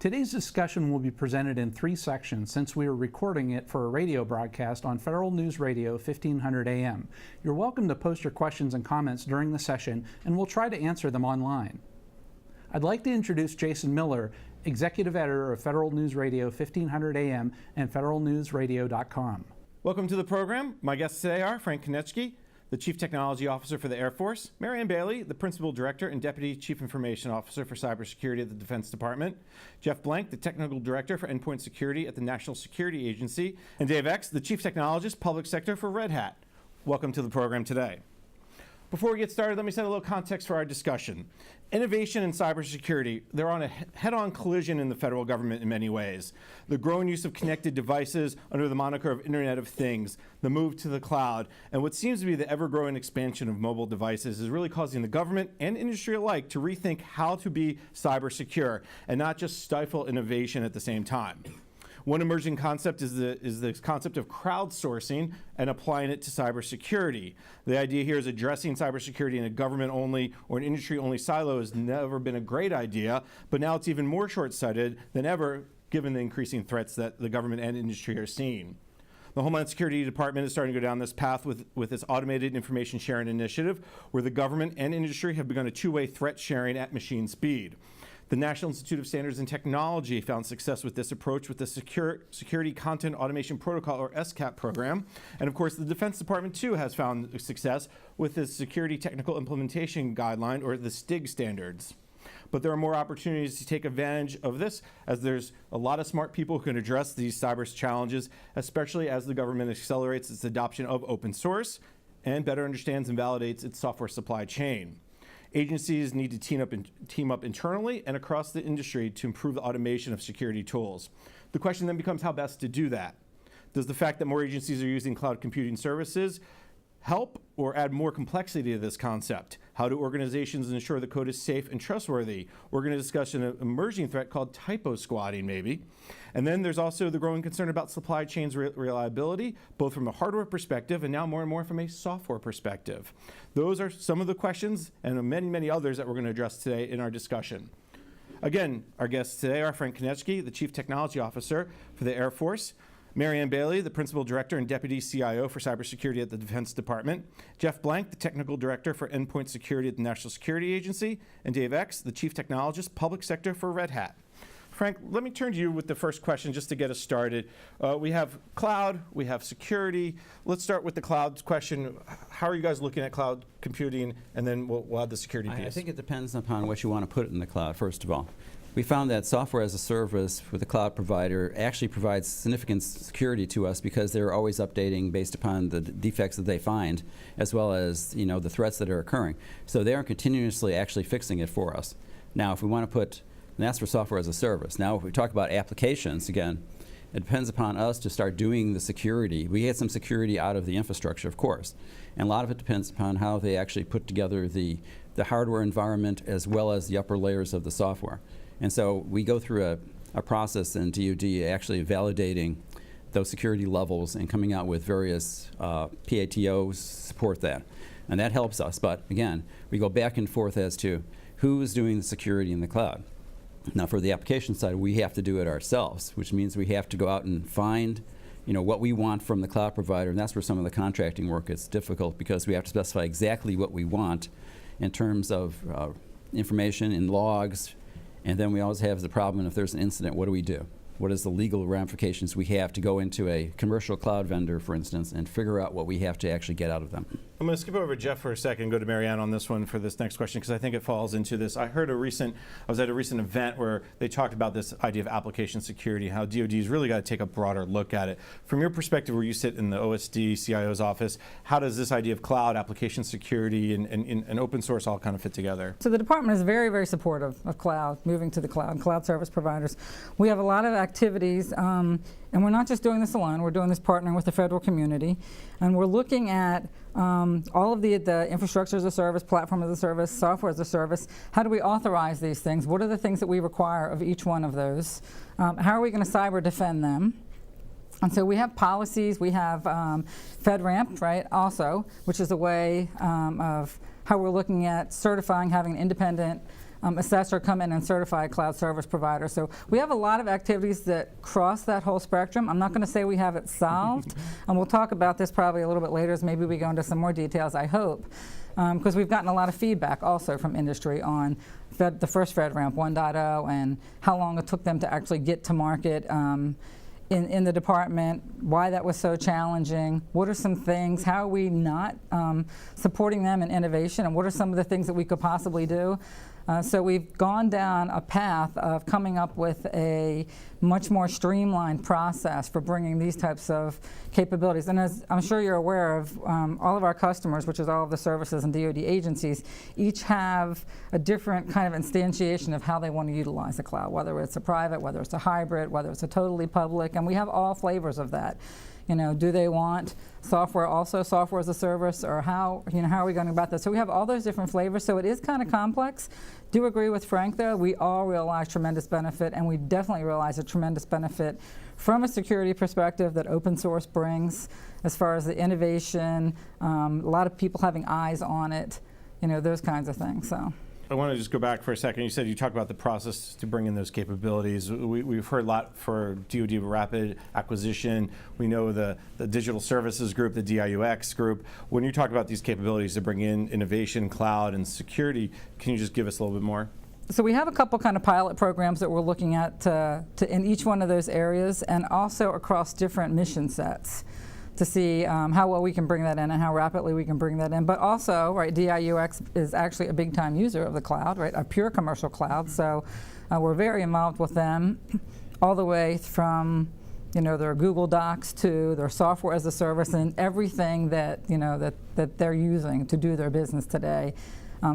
Today's discussion will be presented in 3 sections since we are recording it for a radio broadcast on Federal News Radio 1500 AM. You're welcome to post your questions and comments during the session, and we'll try to answer them online. I'd like to introduce Jason Miller, Executive Editor of Federal News Radio 1500 AM and federalnewsradio.com. Welcome to the program. My guests today are Frank Konieczny, the Chief Technology Officer for the Air Force; Marianne Bailey, the Principal Director and Deputy Chief Information Officer for Cybersecurity at the Defense Department; Jeff Blank, the Technical Director for Endpoint Security at the National Security Agency; and Dave Egts, the Chief Technologist, Public Sector for Red Hat. Welcome to the program today. Before we get started, let me set a little context for our discussion. Innovation in cybersecurity, they're on a head-on collision in the federal government in many ways. The growing use of connected devices under the moniker of Internet of Things, the move to the cloud, and what seems to be the ever-growing expansion of mobile devices is really causing the government and industry alike to rethink how to be cyber secure and not just stifle innovation at the same time. One emerging concept is the concept of crowdsourcing and applying it to cybersecurity. The idea here is addressing cybersecurity in a government-only or an industry-only silo has never been a great idea, but now it's even more short-sighted than ever given the increasing threats that the government and industry are seeing. The Homeland Security Department is starting to go down this path with its automated information sharing initiative, where the government and industry have begun a two-way threat sharing at machine speed. The National Institute of Standards and Technology found success with this approach with the Security Content Automation Protocol, or SCAP program. And of course, the Defense Department too has found success with the Security Technical Implementation Guideline, or the STIG standards. But there are more opportunities to take advantage of this, as there's a lot of smart people who can address these cyber challenges, especially as the government accelerates its adoption of open source and better understands and validates its software supply chain. Agencies need to team up internally and across the industry to improve the automation of security tools. The question then becomes how best to do that. Does the fact that more agencies are using cloud computing services help or add more complexity to this concept? How do organizations ensure the code is safe and trustworthy? We're going to discuss an emerging threat called typo squatting, maybe. And then there's also the growing concern about supply chains reliability, both from a hardware perspective and now more and more from a software perspective. Those are some of the questions and many, many others that we're going to address today in our discussion. Again, our guests today are Frank Konieczny, the Chief Technology Officer for the Air Force; Marianne Bailey, the Principal Director and Deputy CIO for Cybersecurity at the Defense Department; Jeff Blank, the Technical Director for Endpoint Security at the National Security Agency; and Dave Egts, the Chief Technologist, Public Sector for Red Hat. Frank, let me turn to you with the first question just to get us started. We have cloud, we have security. Let's start with the cloud question. How are you guys looking at cloud computing? And then we'll add the security piece. I think it depends upon what you want to put in the cloud, first of all. We found that software as a service with a cloud provider actually provides significant security to us because they're always updating based upon the defects that they find, as well as the threats that are occurring. So they are continuously actually fixing it for us. Now, if we want to put, and that's for software as a service. Now, if we talk about applications, again, it depends upon us to start doing the security. We get some security out of the infrastructure, of course, and a lot of it depends upon how they actually put together the hardware environment as well as the upper layers of the software. And so we go through a process in DoD actually validating those security levels and coming out with various PATOs support that. And that helps us. But again, we go back and forth as to who is doing the security in the cloud. Now for the application side, we have to do it ourselves, which means we have to go out and find what we want from the cloud provider. And that's where some of the contracting work is difficult, because we have to specify exactly what we want in terms of information and logs. And then we always have the problem, if there's an incident, what do we do? What is the legal ramifications we have to go into a commercial cloud vendor, for instance, and figure out what we have to actually get out of them? I'm going to skip over Jeff for a second and go to Marianne on this one for this next question, because I think it falls into this. I was at a recent event where they talked about this idea of application security, how DoD's really got to take a broader look at it. From your perspective, where you sit in the OSD CIO's office, how does this idea of cloud, application security, and open source all kind of fit together? So the department is very, very supportive of cloud, moving to the cloud service providers. We have a lot of activities, and we're not just doing this alone. We're doing this partnering with the federal community, and we're looking at all of the infrastructure as a service, platform as a service, software as a service. How do we authorize these things? What are the things that we require of each one of those? How are we going to cyber defend them? And so we have policies. We have FedRAMP, right, also, which is a way of how we're looking at certifying, having an independent assess or come in and certify a cloud service provider. So we have a lot of activities that cross that whole spectrum. I'm not going to say we have it solved, and we'll talk about this probably a little bit later as maybe we go into some more details, I hope, because we've gotten a lot of feedback also from industry on the first FedRAMP 1.0 and how long it took them to actually get to market in the department, why that was so challenging, what are some things, how are we not supporting them in innovation, and what are some of the things that we could possibly do. So we've gone down a path of coming up with a much more streamlined process for bringing these types of capabilities. And as I'm sure you're aware of, all of our customers, which is all of the services and DoD agencies, each have a different kind of instantiation of how they want to utilize the cloud, whether it's a private, whether it's a hybrid, whether it's a totally public, and we have all flavors of that. You know, do they want software also, software as a service, or how are we going about that? So we have all those different flavors, so it is kind of complex. Do agree with Frank, though. We all realize tremendous benefit, and we definitely realize a tremendous benefit from a security perspective that open source brings as far as the innovation, a lot of people having eyes on it, those kinds of things. So. I want to just go back for a second. You said you talked about the process to bring in those capabilities. We've heard a lot for DoD rapid acquisition. We know the digital services group, the DIUX group. When you talk about these capabilities to bring in innovation, cloud, and security, can you just give us a little bit more? So we have a couple kind of pilot programs that we're looking at in each one of those areas, and also across different mission sets, to see how well we can bring that in and how rapidly we can bring that in. But also, right, DIUX is actually a big time user of the cloud, right, a pure commercial cloud. So we're very involved with them all the way from their Google Docs to their software as a service and everything that that they're using to do their business today.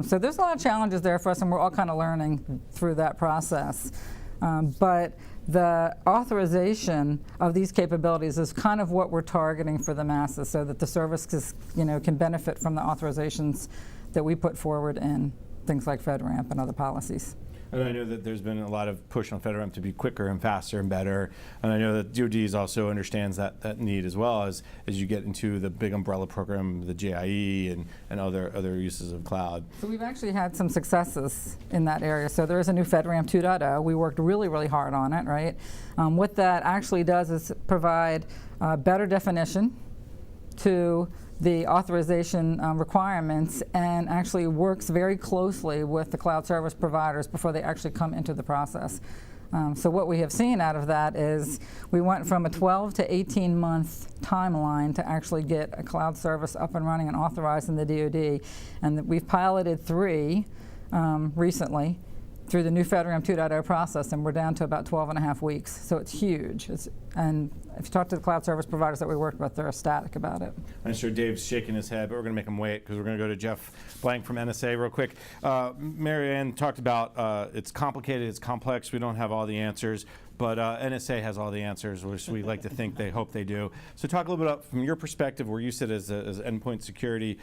So there's a lot of challenges there for us, and we're all kind of learning through that process. But the authorization of these capabilities is kind of what we're targeting for the masses, so that the services can benefit from the authorizations that we put forward in things like FedRAMP and other policies. And I know that there's been a lot of push on FedRAMP to be quicker and faster and better. And I know that DoD also understands that need as well as you get into the big umbrella program, the JIE and other uses of cloud. So we've actually had some successes in that area. So there is a new FedRAMP 2.0. We worked really, really hard on it, right? What that actually does is provide better definition to the authorization requirements, and actually works very closely with the cloud service providers before they actually come into the process. So what we have seen out of that is we went from a 12 to 18 month timeline to actually get a cloud service up and running and authorized in the DoD, and we've piloted 3 recently through the new FedRAMP 2.0 process, and we're down to about 12.5 weeks. So it's huge. And if you talk to the cloud service providers that we work with, they're ecstatic about it. I'm sure Dave's shaking his head, but we're going to make him wait because we're going to go to Jeff Blank from NSA real quick. Marianne talked about it's complicated, it's complex, we don't have all the answers, but NSA has all the answers, which we like to think they hope they do. So talk a little bit about, from your perspective, where you sit as Endpoint Security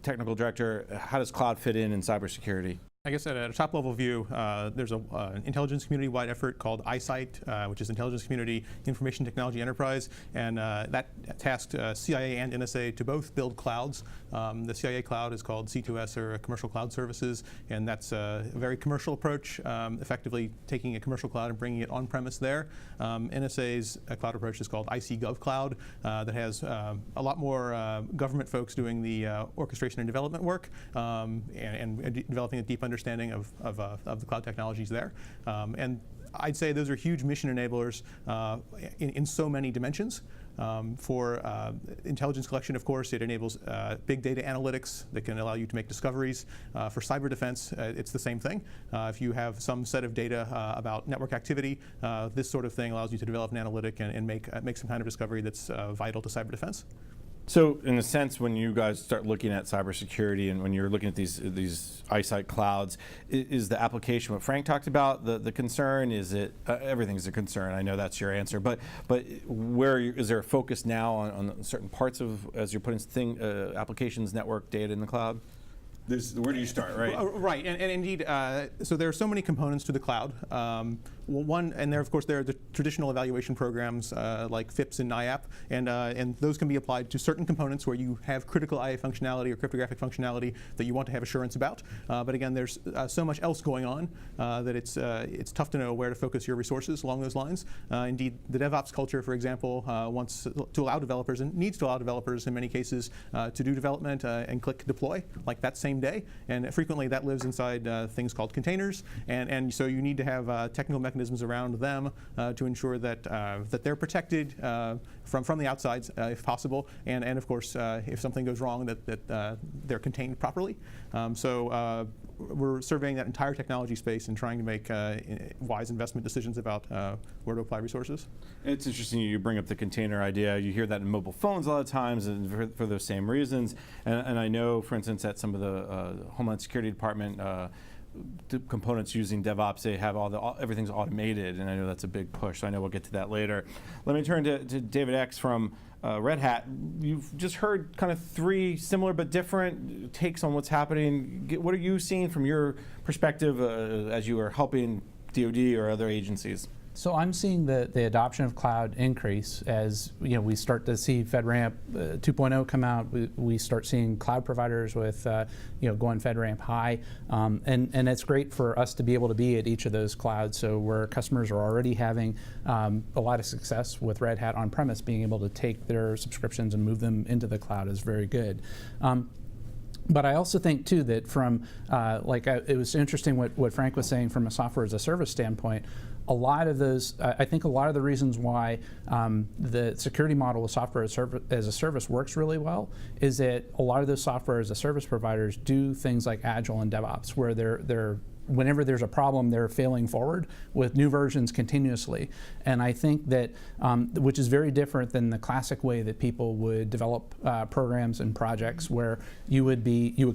Technical Director, how does cloud fit in cybersecurity? I guess at a top-level view, there's an intelligence community-wide effort called ISITE, which is Intelligence Community Information Technology Enterprise, and that tasked CIA and NSA to both build clouds. The CIA cloud is called C2S, or Commercial Cloud Services, and that's a very commercial approach, effectively taking a commercial cloud and bringing it on-premise there. NSA's cloud approach is called IC Gov Cloud, that has a lot more government folks doing the orchestration and development work, and developing a deep understanding of the cloud technologies there. And I'd say those are huge mission enablers in so many dimensions. For intelligence collection, of course, it enables big data analytics that can allow you to make discoveries. For cyber defense, it's the same thing. If you have some set of data about network activity, this sort of thing allows you to develop an analytic and make some kind of discovery that's vital to cyber defense. So in a sense, when you guys start looking at cybersecurity and when you're looking at these ISITE clouds, is the application what Frank talked about the concern? Is it everything's a concern? I know that's your answer, but where is there a focus now on certain parts of, as you're putting applications, network data in the cloud? Where do you start, right? Right, and indeed, so there are so many components to the cloud. One, and there, of course, there are the traditional evaluation programs like FIPS and NIAP, and those can be applied to certain components where you have critical IA functionality or cryptographic functionality that you want to have assurance about. But again, there's so much else going on that it's tough to know where to focus your resources along those lines. Indeed, the DevOps culture, for example, wants to allow developers and needs to allow developers in many cases to do development and click deploy like that same day. And frequently that lives inside things called containers, and so you need to have technical mechanisms around them to ensure that that they're protected from the outside if possible, and of course if something goes wrong that they're contained properly. So we're surveying that entire technology space and trying to make wise investment decisions about where to apply resources. It's interesting you bring up the container idea. You hear that in mobile phones a lot of times, and for those same reasons. And I know, for instance, at some of the Homeland Security Department components using DevOps, they have everything's automated, and I know that's a big push. So I know we'll get to that later. Let me turn to David Egts from Red Hat. You've just heard kind of three similar but different takes on what's happening. What are you seeing from your perspective as you are helping DoD or other agencies? So I'm seeing the adoption of cloud increase as we start to see FedRAMP 2.0 come out. We start seeing cloud providers with going FedRAMP high, and it's great for us to be able to be at each of those clouds. So where customers are already having a lot of success with Red Hat on-premise, being able to take their subscriptions and move them into the cloud is very good. But I also think too that from it was interesting what Frank was saying from a software as a service standpoint. A lot of those, I think a lot of the reasons why the security model with software as a service works really well is that a lot of those software as a service providers do things like Agile and DevOps, where they're whenever there's a problem, they're failing forward with new versions continuously. And I think that, which is very different than the classic way that people would develop programs and projects, where you would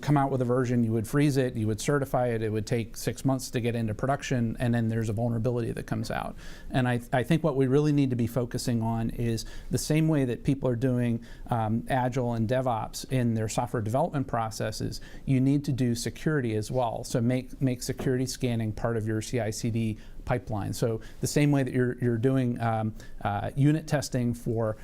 come out with a version, you would freeze it, you would certify it, it would take 6 months to get into production, and then there's a vulnerability that comes out. And I think what we really need to be focusing on is the same way that people are doing Agile and DevOps in their software development processes, you need to do security as well. So make security scanning part of your CI/CD pipeline. So the same way that you're doing unit testing for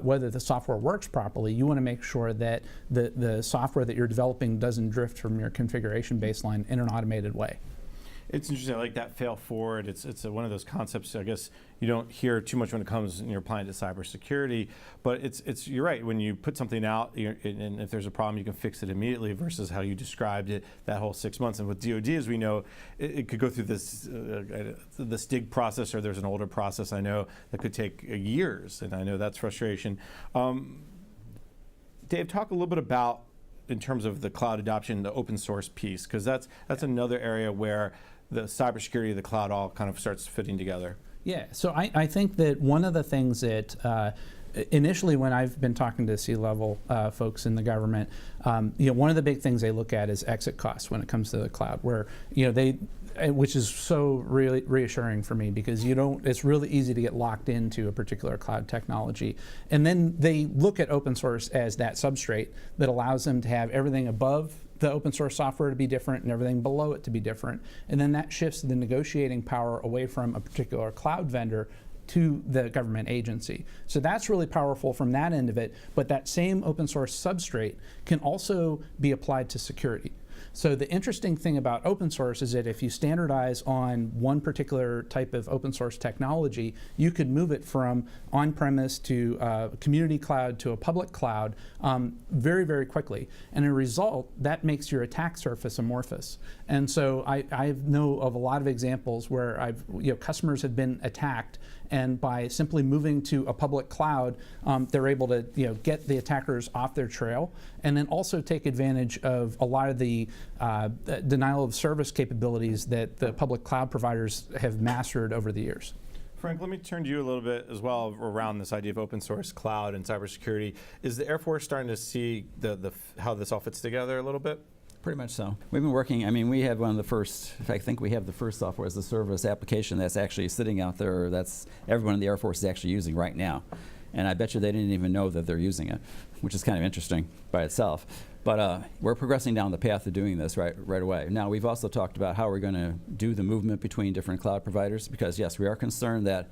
whether the software works properly, you want to make sure that the software that you're developing doesn't drift from your configuration baseline in an automated way. It's interesting. I like that fail forward. It's one of those concepts I guess you don't hear too much when it comes and you're applying to cybersecurity. But you're right. When you put something out, and if there's a problem, you can fix it immediately. Versus how you described it, that whole 6 months. And with DoD, as we know, it could go through the STIG process, or there's an older process I know that could take years, and I know that's frustration. Dave, talk a little bit about, in terms of the cloud adoption, the open source piece, because that's another area where the cybersecurity of the cloud all kind of starts fitting together. Yeah, so I think that one of the things that initially when I've been talking to C-level folks in the government, one of the big things they look at is exit costs when it comes to the cloud, where which is so really reassuring for me, because it's really easy to get locked into a particular cloud technology. And then they look at open source as that substrate that allows them to have everything above the open source software to be different and everything below it to be different. And then that shifts the negotiating power away from a particular cloud vendor to the government agency. So that's really powerful from that end of it, but that same open source substrate can also be applied to security. So the interesting thing about open source is that if you standardize on one particular type of open source technology, you could move it from on-premise to a community cloud to a public cloud very, very quickly. And as a result, that makes your attack surface amorphous. And so I know of a lot of examples where customers have been attacked, and by simply moving to a public cloud, they're able to get the attackers off their trail, and then also take advantage of a lot of the denial of service capabilities that the public cloud providers have mastered over the years. Frank, let me turn to you a little bit as well around this idea of open source cloud and cybersecurity. Is the Air Force starting to see how this all fits together a little bit? Pretty much so. We've been working, we have one of the first, in fact, I think we have the first software as a service application that's actually sitting out there, that's everyone in the Air Force is actually using right now. And I bet you they didn't even know that they're using it, which is kind of interesting by itself. But we're progressing down the path of doing this right away. Now, we've also talked about how we're going to do the movement between different cloud providers, because yes, we are concerned that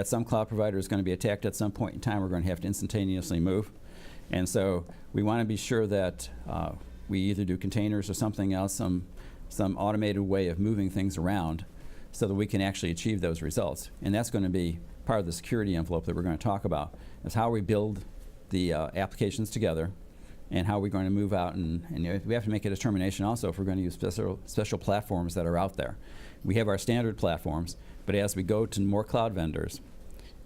some cloud provider is going to be attacked at some point in time. We're going to have to instantaneously move. And so we want to be sure that we either do containers or something else, some automated way of moving things around so that we can actually achieve those results. And that's going to be part of the security envelope that we're going to talk about, is how we build the applications together and how we're going to move out. And we have to make a determination also if we're going to use special platforms that are out there. We have our standard platforms, but as we go to more cloud vendors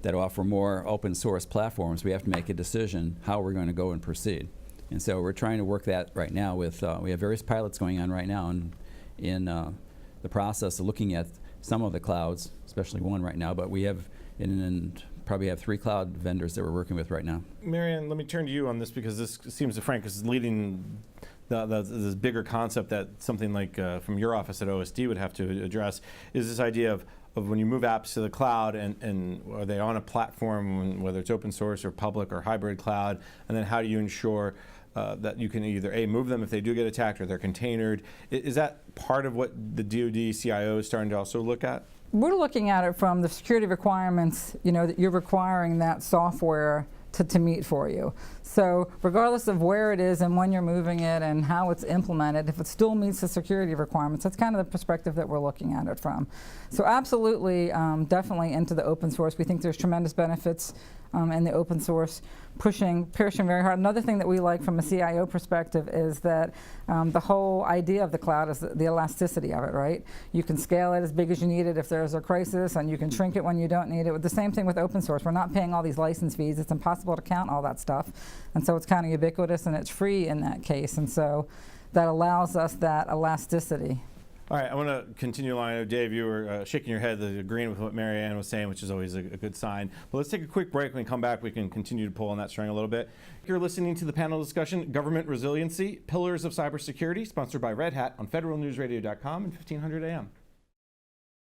that offer more open source platforms, we have to make a decision how we're going to go and proceed. And so we're trying to work that right now with, we have various pilots going on right now in the process of looking at some of the clouds, especially one right now, but we have probably have 3 cloud vendors that we're working with right now. Marianne, let me turn to you on this, because this seems to Frank is leading this bigger concept that something like from your office at OSD would have to address, is this idea of when you move apps to the cloud, and are they on a platform, whether it's open source or public or hybrid cloud, and then how do you ensure that you can either A, move them if they do get attacked, or they're containered? Is that part of what the DoD CIO is starting to also look at? We're looking at it from the security requirements, that you're requiring that software to meet for you. So regardless of where it is and when you're moving it and how it's implemented, if it still meets the security requirements, that's kind of the perspective that we're looking at it from. So absolutely, definitely into the open source. We think there's tremendous benefits in the open source, pushing very hard. Another thing that we like from a CIO perspective is that the whole idea of the cloud is the elasticity of it, right? You can scale it as big as you need it if there's a crisis, and you can shrink it when you don't need it. The same thing with open source. We're not paying all these license fees. It's impossible to count all that stuff. And so it's kind of ubiquitous, and it's free in that case. And so that allows us that elasticity. All right, I want to continue along. Dave, you were shaking your head, agreeing with what Marianne was saying, which is always a good sign. But let's take a quick break. When we come back, we can continue to pull on that string a little bit. You're listening to the panel discussion, Government Resiliency, Pillars of Cybersecurity, sponsored by Red Hat on federalnewsradio.com and 1500 AM.